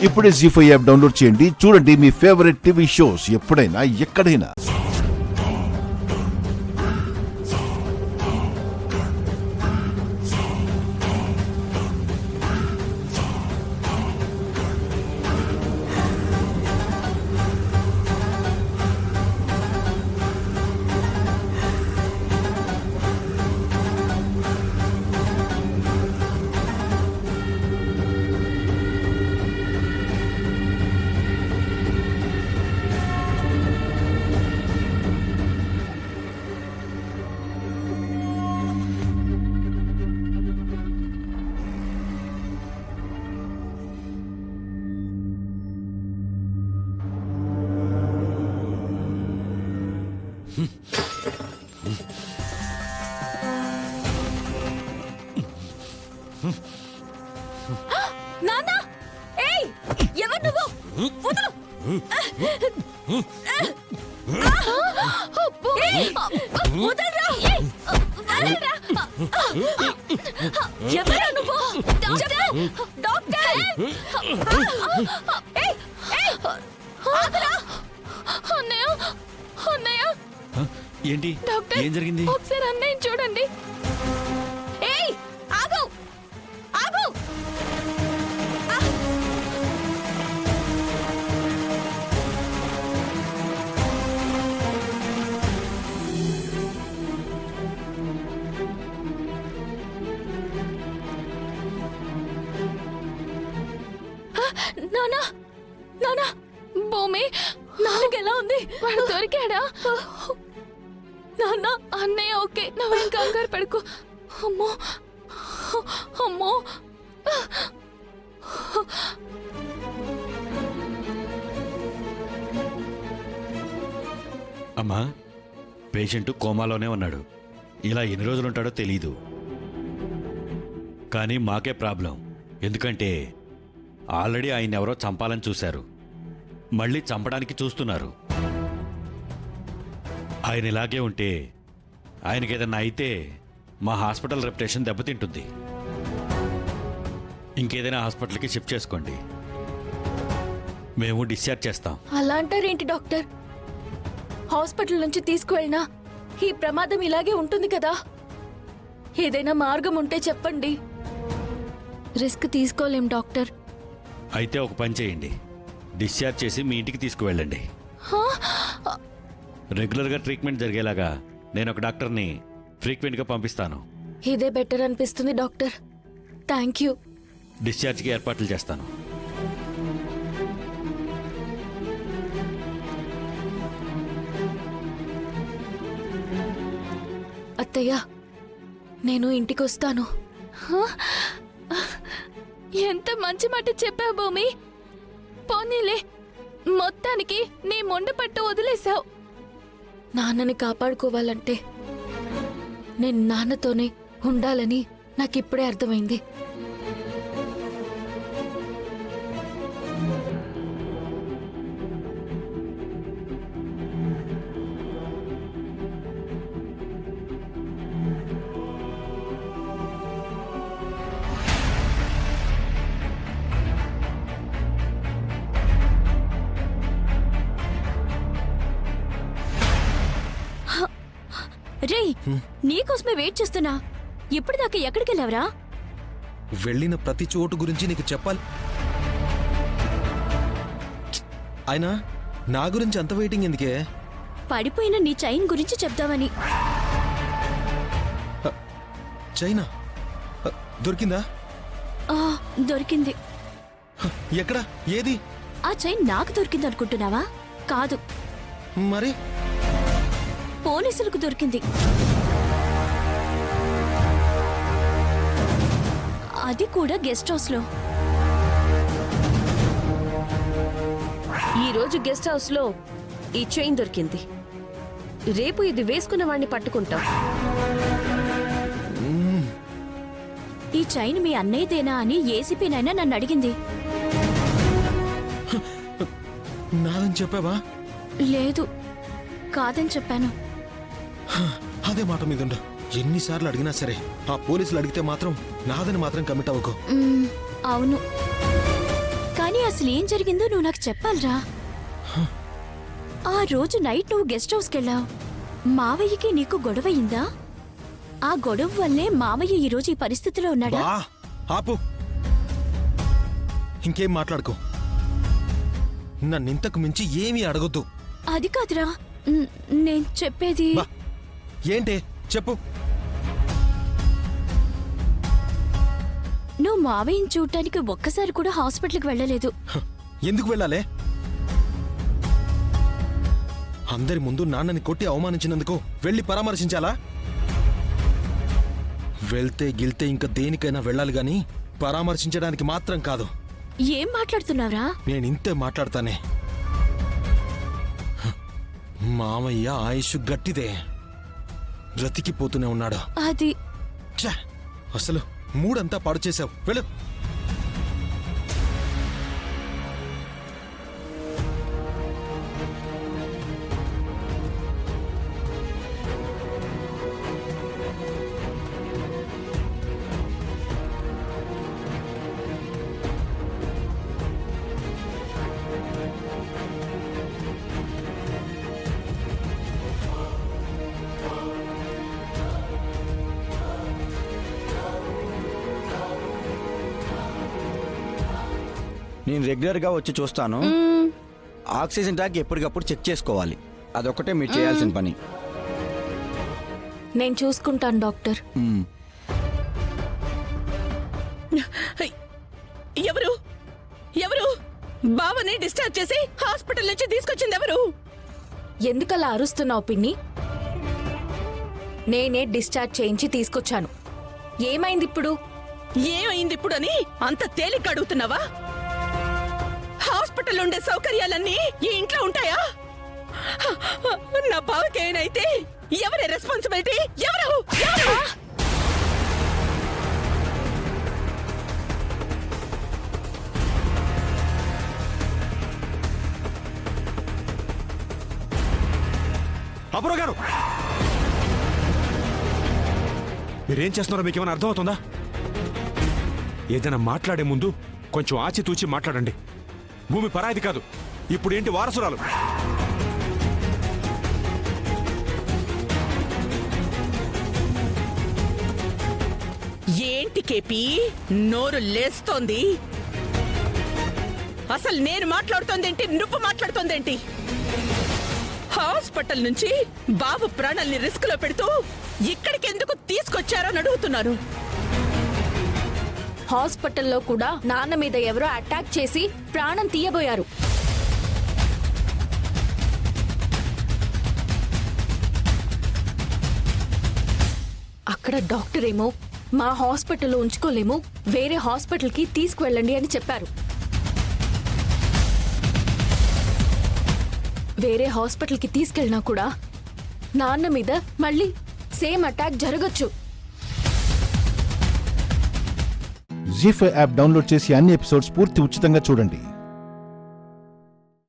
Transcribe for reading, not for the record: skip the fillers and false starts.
ఇప్పుడే జీ5 app download చేయండి. చూడండి మీ ఫేవరెట్ టీవీ షోస్ ఎప్పుడైనా ఎక్కడైనా. నాన్నా ఏయ్ ఎవరు నువ్వు వదలు వదలరా ఎవరు నువ్వు డాక్టర్ డాక్టర్ ఏయ్ ఏయ్ ఆగరా అన్నయ్య అన్నయ్య ఏంటి డాక్టర్ ఏం జరిగింది? ఒకసారి అన్నయ్య చూడండి. ఏయ్ ఆగు ఆగు నానా నానా భూమి నాన్నకి ఎలా ఉంది? వాడు దొరికాడా? నాన్న అన్నయ్య ఓకే, నువ్వేం కంగారు పడుకో. అమ్మో అమ్మో అమ్మా, పేషెంట్ కోమాలోనే ఉన్నాడు. ఇలా ఎన్ని రోజులు ఉంటాడో తెలీదు. కానీ మాకే ప్రాబ్లం. ఎందుకంటే ఆల్రెడీ ఆయన ఎవరో చంపాలని చూశారు, మళ్ళీ చంపడానికి చూస్తున్నారు. ఆయన ఇలాగే ఉంటే ఆయనకేదన్నా అయితే మా హాస్పిటల్ రెప్యుటేషన్ దెబ్బతింటుంది. ఇంకేదైనా హాస్పిటల్కి షిఫ్ట్ చేసుకోండి, మేము డిశ్చార్జ్ చేస్తాం. అలా అంటారేంటి డాక్టర్? హాస్పిటల్ నుంచి తీసుకువెళ్ళినా ఈ ప్రమాదం ఇలాగే ఉంటుంది కదా. ఏదైనా మార్గం ఉంటే చెప్పండి. రిస్క్ తీసుకోలేం డాక్టర్. అయితే ఒక పని చేయండి, డిశ్చార్జ్ చేసి మీ ఇంటికి తీసుకువెళ్ళండి. రెగ్యులర్గా ట్రీట్మెంట్ జరిగేలాగా నేను ఒక డాక్టర్ని ఫ్రీక్వెంట్గా పంపిస్తాను. ఇదే బెటర్ అనిపిస్తుంది డాక్టర్. Thank you. డిశ్చార్జ్కి ఏర్పాట్లు చేస్తాను. అత్తయ్య నేను ఇంటికి వస్తాను. ఎంత మంచి మాట చెప్పావు భూమి. పోనీలే, మొత్తానికి నీ మొండ పట్టు వదిలేశావు. నాన్నని కాపాడుకోవాలంటే నేను నాన్నతోనే ఉండాలని నాకిప్పుడే అర్థమైంది. రే, నీకోసమే వెయిట్ చేస్తున్నా. ఇప్పటిదాకా ఎక్కడికి వెళ్ళావరా? వెళ్ళిన ప్రతి చోటు గురించి నీకు చెప్పాలి. అయినా నా గురించి అంత వెయిటింగ్ ఎందుకే? పడిపోయిన నీ చైన్ గురించి చెప్దామని. చైనా దొరికిందా? దొరికింది. ఎక్కడ? ఏది? ఆ చైన్ నాకు దొరికింది అనుకుంటున్నావా? కాదు, మరి పోలీసులకు దొరికింది. అది కూడా గెస్ట్ హౌస్ లో. ఈరోజు గెస్ట్ హౌస్ లో ఈ చైన్ దొరికింది. రేపు ఇది వేసుకున్న వాడిని పట్టుకుంటాం. ఈ చైన్ మీ అన్నయ్యదేనా అని ఏసీపీనైనా నన్ను అడిగింది. నాదని చెప్పావా? లేదు, కాదని చెప్పాను. అదే మాట మీద ఉండు. ఎన్నిసార్లు అడిగినా సరే ఆ పోలీసులు అడిగితే మాత్రం నాదని మాత్రం కమిట్ అవ్వకు. అవును, కానీ అసలు ఏం జరిగిందో నువ్వు నాకు చెప్పాలిరా. ఆ రోజు నైట్ నువ్వు గెస్ట్ హౌస్కి వెళ్ళావు. మావయ్యకి నీకు గొడవయిందా? ఆ గొడవ వల్లే మావయ్య ఈ రోజు ఈ పరిస్థితిలో ఉన్నాడా? బా ఆపు, ఇంకేం మాట్లాడుకో. నన్నింతకు మించి ఏమీ అడగొద్దు. అది కాదురా, నేను చెప్పేది. బా ఏంటే చెప్పు. నువ్వు మావయ్యని చూడటానికి ఒక్కసారి కూడా హాస్పిటల్కి వెళ్ళలేదు. ఎందుకు వెళ్ళాలే? అందరి ముందు నాన్నని కొట్టి అవమానించినందుకు వెళ్ళి పరామర్శించాలా? వెళ్తే గిల్తే ఇంకా దేనికైనా వెళ్ళాలి గాని పరామర్శించడానికి మాత్రం కాదు. ఏం మాట్లాడుతున్నావురా? నేనింతే మాట్లాడతానే. మామయ్య ఆయుష్ గట్టిదే, బ్రతికిపోతూనే ఉన్నాడు. అది ఛ! అసలు మూడంతా పాడు చేశావు. వెళ్ళు. నేను రెగ్యులర్గా వచ్చి చూస్తాను. ఆక్సిజన్ ట్యాంక్ ఎప్పటికప్పుడు చెక్ చేసుకోవాలి. అదొక్కటే మీరు చేయాల్సిన పని. నేను చూసుకుంటాను డాక్టర్. ఎవరు ఎవరు బావని డిశ్చార్జ్ చేసి హాస్పిటల్ నుంచి తీసుకొచ్చింది ఎవరు? ఎందుకలా అరుస్తున్నావు పిన్ని? నేనే డిశ్చార్జ్ చేయించి తీసుకొచ్చాను. ఏమైంది ఇప్పుడు? ఏమైంది ఇప్పుడు అని అంత తేలిక అడుగుతున్నావా? హాస్పిటల్ ఉండే సౌకర్యాలన్నీ ఈ ఇంట్లో ఉంటాయా? నా బావకేనైతే ఎవరి రెస్పాన్సిబిలిటీ? ఎవరు? అపూర్వ గారు, మీరేం చేస్తున్నారో మీకు ఏమైనా అర్థమవుతుందా? ఏదైనా మాట్లాడే ముందు కొంచెం ఆచితూచి మాట్లాడండి. భూమి పరాయిది కాదు, ఇప్పుడు ఏంటి వారసురాలు. ఏంటి కేపీ నోరు లేస్తోంది? అసలు నేను మాట్లాడుతోందేంటి, నువ్వు మాట్లాడుతోందేంటి? హాస్పిటల్ నుంచి బాబు ప్రాణాల్ని రిస్క్ లో పెడుతూ ఇక్కడికి ఎందుకు తీసుకొచ్చారని అడుగుతున్నాను. హాస్పిటల్లో కూడా నాన్న మీద ఎవరో అటాక్ చేసి ప్రాణం తీయబోయారు. అక్కడ డాక్టర్ ఏమో మా హాస్పిటల్లో ఉంచుకోలేము, వేరే హాస్పిటల్కి తీసుకువెళ్ళండి అని చెప్పారు. వేరే హాస్పిటల్కి తీసుకెళ్ళినా కూడా నాన్న మీద మళ్ళీ సేమ్ అటాక్ జరగచ్చు. జీ5 యాప్ డౌన్లోడ్ చేసి అన్ని ఎపిసోడ్స్ పూర్తి ఉచితంగా చూడండి.